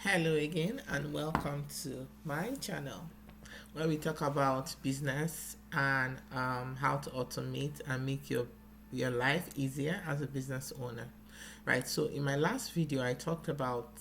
Hello again and welcome to my channel where we talk about business and how to automate and make your life easier as a business owner. Right, so in my last video I talked about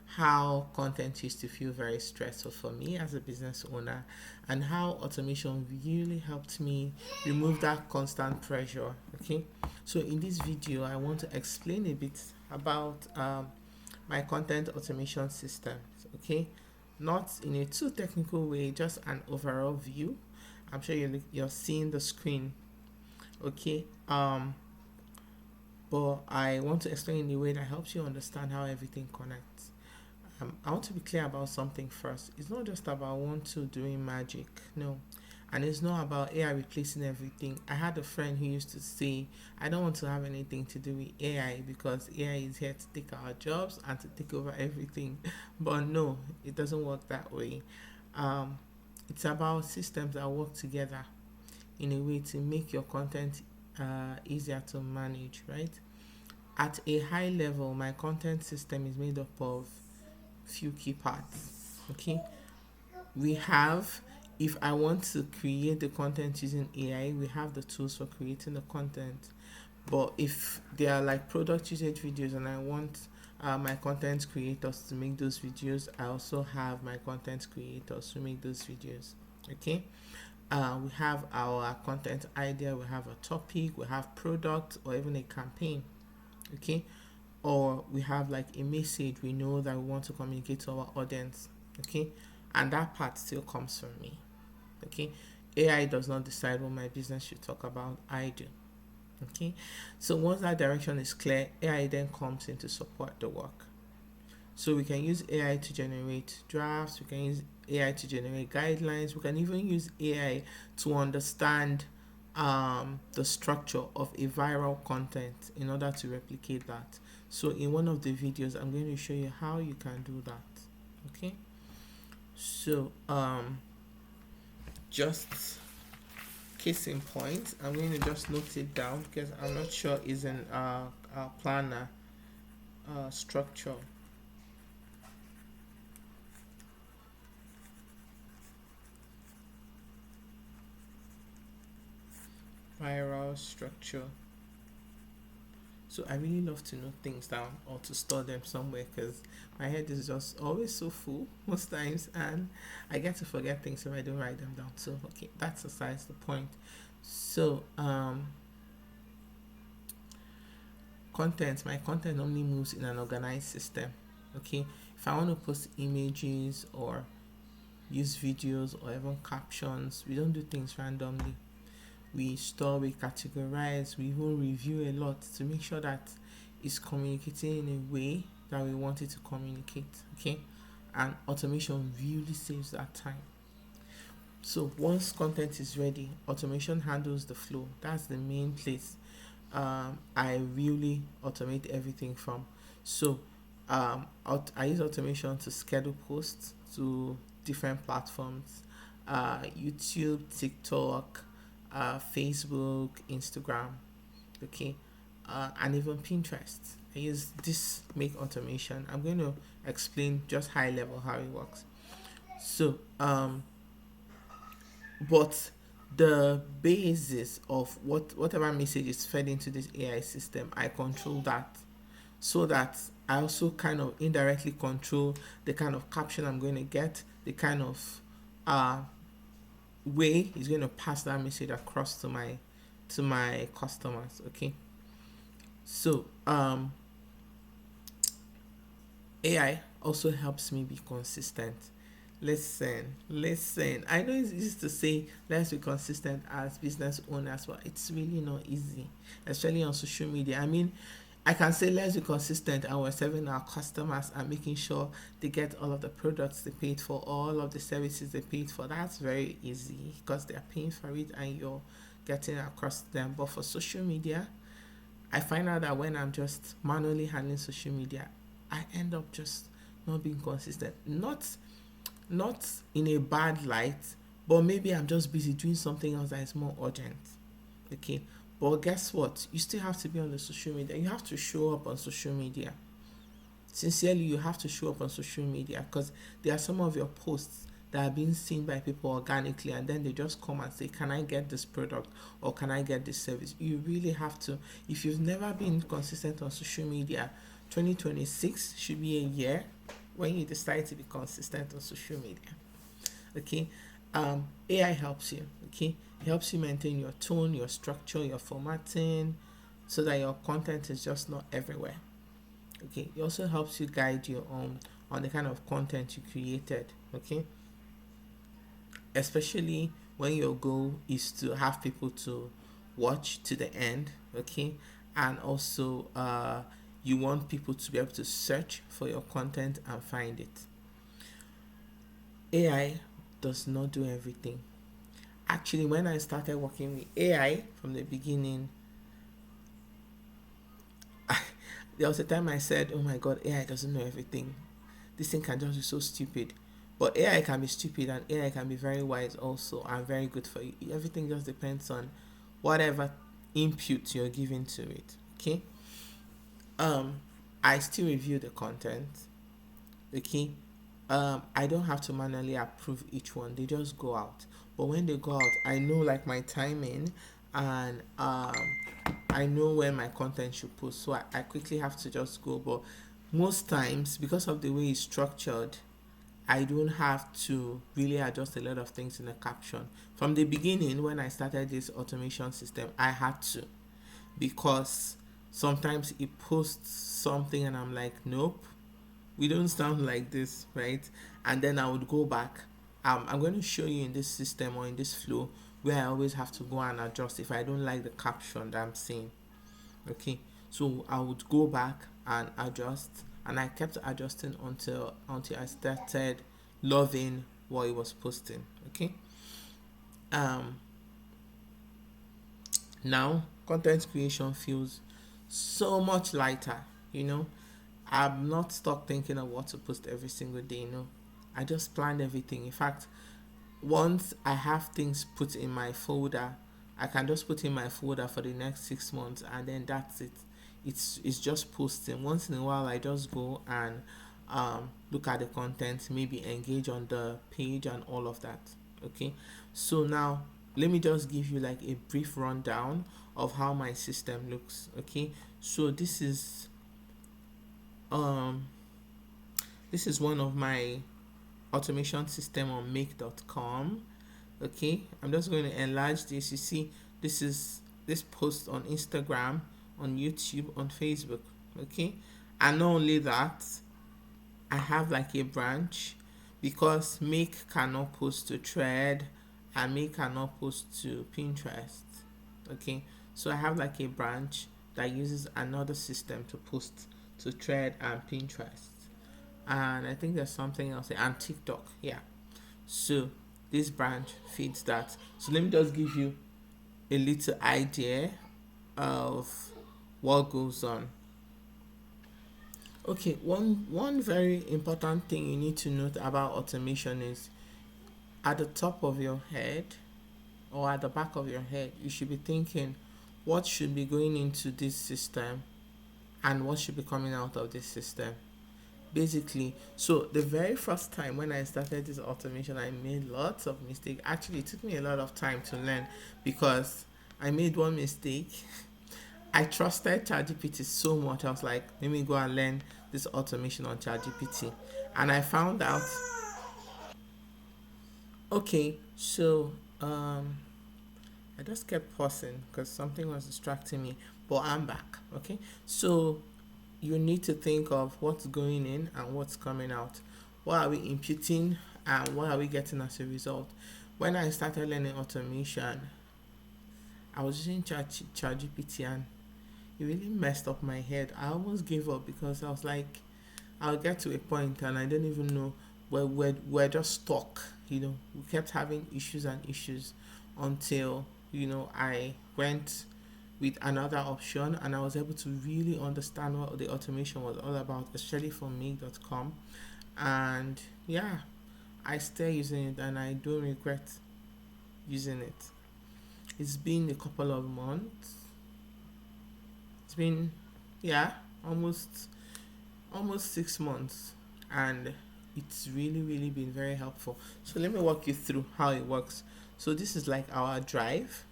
how content used to feel very stressful for me as a business owner and how automation really helped me remove that constant pressure. Okay, so in this video I want to explain a bit about my content automation systems. Okay, not in a too technical way, just an overall view. I'm sure you're seeing the screen. Okay, but I want to explain in a way that helps you understand how everything connects. I want to be clear about something first. It's not just about one tool doing magic, no. And it's not about AI replacing everything. I had a friend who used to say, I don't want to have anything to do with AI because AI is here to take our jobs and to take over everything. But no, it doesn't work that way. Um, it's about systems that work together in a way to make your content easier to manage, right? At a high level, my content system is made up of few key parts. Okay, we have, if I want to create the content using AI, we have the tools for creating the content. But if they are like product usage videos and I want my content creators to make those videos, I also have my content creators to make those videos. Okay, we have our content idea, we have a topic, we have product or even a campaign. Okay, or we have like a message we know that we want to communicate to our audience. Okay, and that part still comes from me. Okay, AI does not decide what my business should talk about, I do. Okay, so once that direction is clear, AI then comes in to support the work. So we can use AI to generate drafts, we can use AI to generate guidelines, we can even use AI to understand the structure of a viral content in order to replicate that. So in one of the videos, I'm going to show you how you can do that. Okay, so just case in point, I'm going to just note it down because I'm not sure it's in our planner structure. Viral structure. So I really love to note things down or to store them somewhere because my head is just always so full most times and I get to forget things if I don't write them down. So okay, that's besides the point. So my content normally moves in an organized system. Okay, if I want to post images or use videos or even captions, we don't do things randomly. We store, we categorize, we even review a lot to make sure that it's communicating in a way that we want it to communicate. Okay, and automation really saves that time. So once content is ready, automation handles the flow. That's the main place I really automate everything from. So I use automation to schedule posts to different platforms, YouTube, TikTok, Facebook, Instagram, okay, and even Pinterest. I use this make automation. I'm going to explain just high level how it works. So, but the basis of whatever message is fed into this AI system, I control that so that I also kind of indirectly control the kind of caption I'm going to get, the kind of uh, way is going to pass that message across to my customers. Okay, so AI also helps me be consistent. Listen. I know it's easy to say let's be consistent as business owners, but it's really not easy, especially on social media. I mean, I can say let's be consistent and we're serving our customers and making sure they get all of the products they paid for, all of the services they paid for. That's very easy because they're paying for it and you're getting it across to them. But for social media, I find out that when I'm just manually handling social media, I end up just not being consistent. Not in a bad light, but maybe I'm just busy doing something else that is more urgent. Okay. But guess what? You still have to be on the social media. You have to show up on social media. Sincerely, you have to show up on social media, because there are some of your posts that are being seen by people organically, and then they just come and say, can I get this product, or can I get this service? You really have to. If you've never been consistent on social media, 2026 should be a year when you decide to be consistent on social media. Okay. AI helps you. Okay, it helps you maintain your tone, your structure, your formatting, so that your content is just not everywhere. Okay, it also helps you guide you on the kind of content you created. Okay, especially when your goal is to have people to watch to the end. Okay, and also you want people to be able to search for your content and find it. AI does not do everything. Actually, when I started working with AI from the beginning, there was a time I said, oh my god, AI doesn't know everything. This thing can just be so stupid. But AI can be stupid, and AI can be very wise also, and very good for you. Everything just depends on whatever input you're giving to it. Okay. Um, I still review the content. Okay. I don't have to manually approve each one. They just go out. But when they go out, I know like my timing, and I know when my content should post. So I quickly have to just go. But most times, because of the way it's structured, I don't have to really adjust a lot of things in the caption. From the beginning, when I started this automation system, I had to, because sometimes it posts something and I'm like, nope, we don't sound like this, right? And then I would go back. I'm going to show you in this system or in this flow where I always have to go and adjust if I don't like the caption that I'm seeing. Okay, so I would go back and adjust, and I kept adjusting until I started loving what it was posting. Okay, um, now content creation feels so much lighter. You know, I'm not stuck thinking of what to post every single day. I just planned everything. In fact, once I have things put in my folder, I can just put in my folder for the next 6 months, and then that's it. It's just posting. Once in a while, I just go and look at the content, maybe engage on the page and all of that. Okay, so now let me just give you like a brief rundown of how my system looks. Okay, so um this is one of my automation system on make.com. Okay, I'm just going to enlarge this. You see, this is this post on Instagram, on YouTube, on Facebook. Okay, and not only that, I have like a branch, because make cannot post to Thread and make cannot post to Pinterest. Okay, so I have like a branch that uses another system to post to Thread and Pinterest, and I think there's something else, and TikTok. Yeah, so this branch feeds that. So let me just give you a little idea of what goes on. Okay, one very important thing you need to note about automation is, at the top of your head or at the back of your head, you should be thinking what should be going into this system and what should be coming out of this system. Basically, so the very first time when I started this automation, I made lots of mistakes. Actually, it took me a lot of time to learn, because I made one mistake. I trusted ChatGPT so much. I was like, let me go and learn this automation on ChatGPT. And I found out, okay, so I just kept pausing because something was distracting me, but I'm back. Okay, so you need to think of what's going in and what's coming out. What are we imputing and what are we getting as a result? When I started learning automation, I was using ChatGPT, and it really messed up my head. I almost gave up, because I was like, I'll get to a point and I don't even know where we're just stuck. We kept having issues and issues until I went with another option, and I was able to really understand what the automation was all about, especially for me.com. And yeah, I still using it and I don't regret using it. It's been a couple of months. It's been, yeah, almost. almost 6 months, and it's really been very helpful. So let me walk you through how it works. So this is like our drive.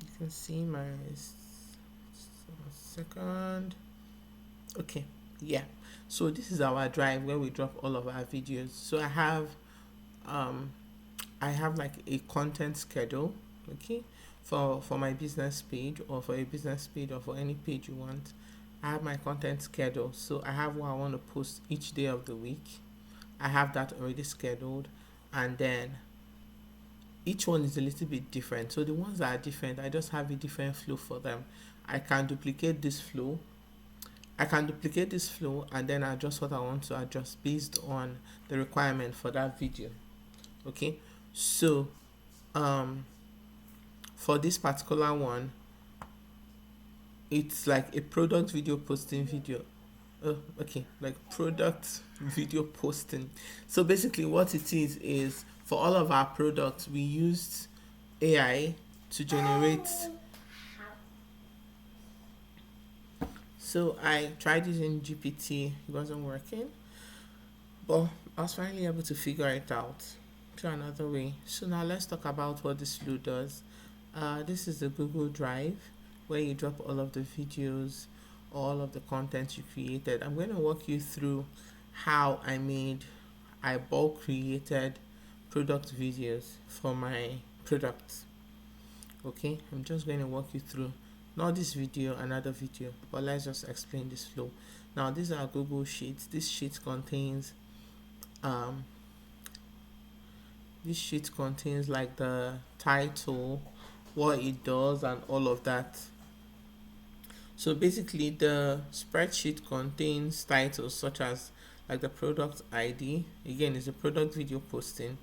You can see my second. Okay, yeah. So this is our drive where we drop all of our videos. So um I have like a content schedule, okay, for my business page, or for a business page, or for any page you want. I have my content schedule. So I have what I want to post each day of the week. I have that already scheduled, and then each one is a little bit different. So the ones that are different, I just have a different flow for them. I can duplicate this flow. I can duplicate this flow and then adjust what I want to adjust based on the requirement for that video. Okay, so um for this particular one, it's like a product video posting video. Okay, like product video posting. So basically what it is for all of our products we used AI to generate. So I tried using GPT, it wasn't working, but I was finally able to figure it out through another way. So now let's talk about what this flow does. This is the Google Drive where you drop all of the videos, all of the content you created. I'm going to walk you through how I bulk created product videos for my products. Okay, I'm just going to walk you through, not this video, another video, but let's just explain this flow. Now these are Google Sheets. Um this sheet contains like the title, what it does, and all of that. So basically the spreadsheet contains titles such as like the product ID, again is a product video posting,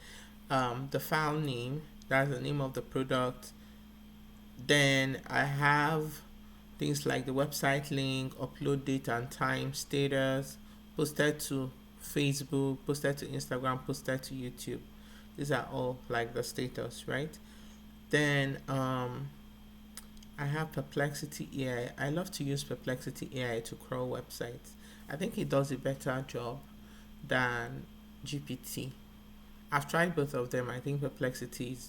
the file name, that's the name of the product. Then I have things like the website link, upload date and time, status, posted to Facebook, posted to Instagram, posted to YouTube. These are all like the status, right? Then I have Perplexity AI. I love to use Perplexity AI to crawl websites. I think it does a better job than GPT. I've tried both of them. I think Perplexity is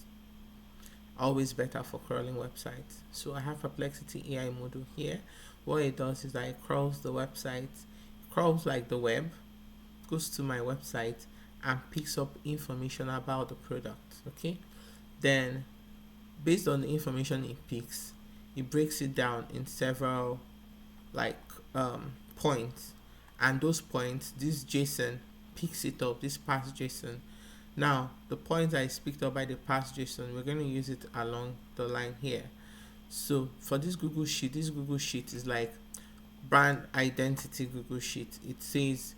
always better for crawling websites. So I have Perplexity AI module here. What it does is that it crawls the website, crawls like the web, goes to my website and picks up information about the product. Okay, then based on the information it picks, it breaks it down in several like points, and those points, this JSON picks it up, this parse JSON. Now the points that is picked up by the parse JSON, we're going to use it along the line here. So for this Google Sheet is like brand identity Google Sheet. It says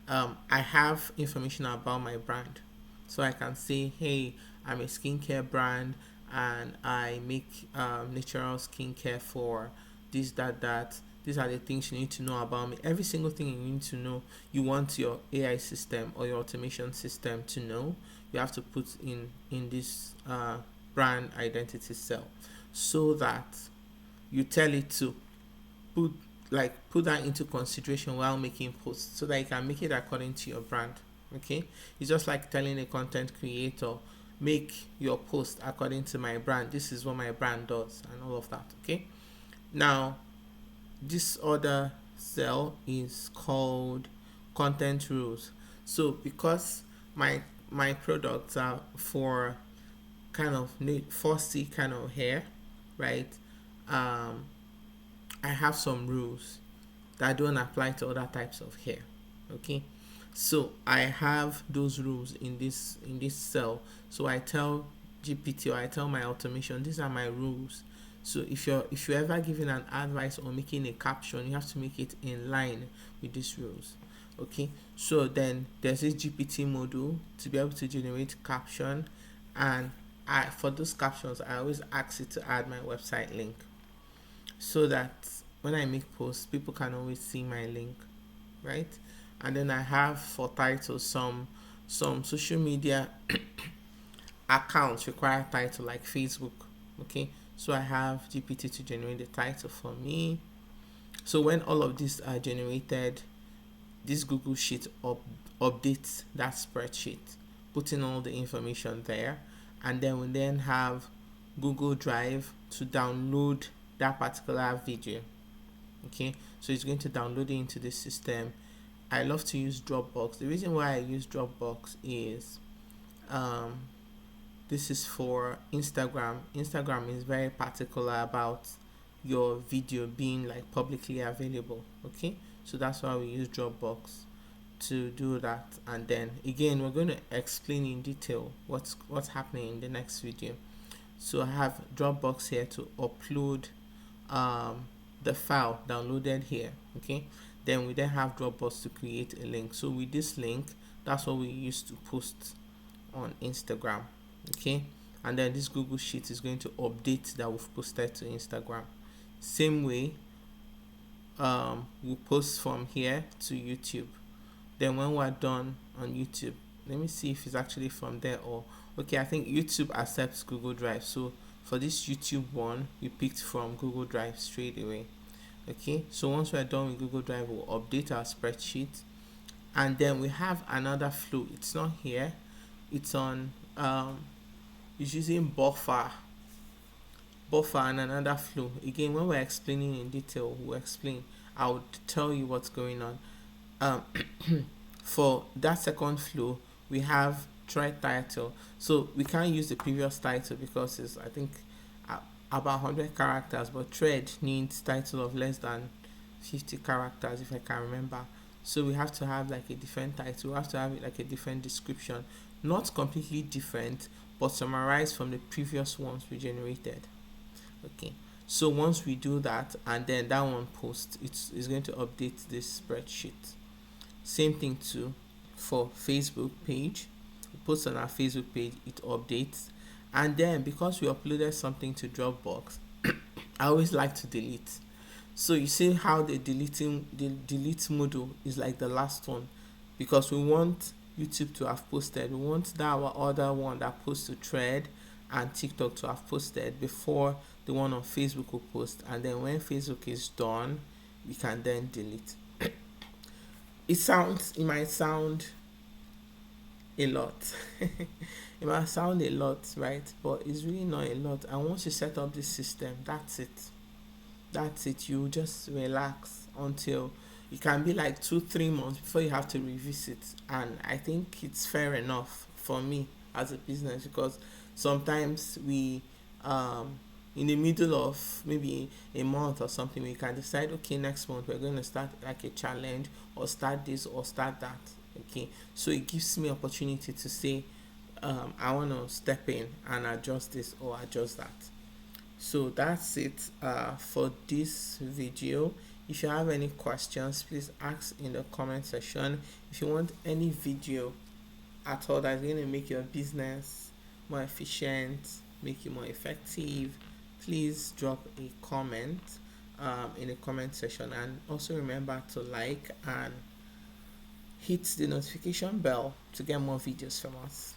I have information about my brand, so I can say, hey, I'm a skincare brand and I make natural skincare for this, that. These are the things you need to know about me. Every single thing you need to know, you want your AI system or your automation system to know, you have to put in this brand identity cell, so that you tell it to put put that into consideration while making posts, so that you can make it according to your brand. Okay, it's just like telling a content creator, make your post according to my brand, this is what my brand does, and all of that. Okay, now this other cell is called content rules. So because my products are for kind of fussy kind of hair, right? um I have some rules that don't apply to other types of hair. Okay, so I have those rules in this cell. So I tell GPT, or I tell my automation, these are my rules. So if you're ever giving an advice or making a caption, you have to make it in line with these rules. Okay, so then there's this GPT module to be able to generate caption, and for those captions I always ask it to add my website link, so that when I make posts, people can always see my link, right? And then I have for titles, some social media accounts require title, like Facebook. Okay, so I have GPT to generate the title for me. So when all of these are generated, this Google Sheet updates that spreadsheet, putting all the information there, and then we then have Google Drive to download that particular video. Okay, so it's going to download it into the system. I love to use Dropbox. The reason why I use Dropbox is um, this is for Instagram. Instagram is very particular about your video being like publicly available. Okay, so that's why we use Dropbox to do that. And then again, we're going to explain in detail what's happening in the next video. So I have Dropbox here to upload the file downloaded here. Okay, then we then have Dropbox to create a link. So with this link, that's what we use to post on Instagram. Okay, and then this Google Sheet is going to update that we've posted to Instagram. Same way, we post from here to YouTube. Then when we're done on YouTube, let me see if it's actually from there. Or okay, I think YouTube accepts Google Drive, so for this YouTube one, we picked from Google Drive straight away. Okay, so once we're done with Google Drive, we'll update our spreadsheet, and then we have another flow. It's not here, it's on it's using buffer and another flow. Again, when we're explaining in detail, we'll explain. I would tell you what's going on. For that second flow, we have thread title. So we can't use the previous title because it's, I think, about 100 characters, but thread needs title of less than 50 characters, if I can remember. So we have to have like a different title. We have to have like a different description, not completely different, but summarized from the previous ones we generated. Okay, so once we do that, and then that one post, it's going to update this spreadsheet. Same thing too for Facebook page. We post on our Facebook page, it updates. And then because we uploaded something to Dropbox, I always like to delete. So you see how the delete module is like the last one, because we want YouTube to have posted. We want that our other one that posts to Thread and TikTok to have posted before the one on Facebook will post. And then when Facebook is done, we can then delete. It might sound a lot. It might sound a lot, right? But it's really not a lot. And once you set up this system, that's it. You just relax until it can be like 2-3 months before you have to revisit. And I think it's fair enough for me as a business, because sometimes we in the middle of maybe a month or something, we can decide, okay, next month we're going to start like a challenge, or start this or start that. Okay, so it gives me opportunity to say, I want to step in and adjust this or adjust that. So that's it for this video. If you have any questions, please ask in the comment section. If you want any video at all that's going to make your business more efficient, make you more effective, please drop a comment in the comment section. And also remember to like and hit the notification bell to get more videos from us.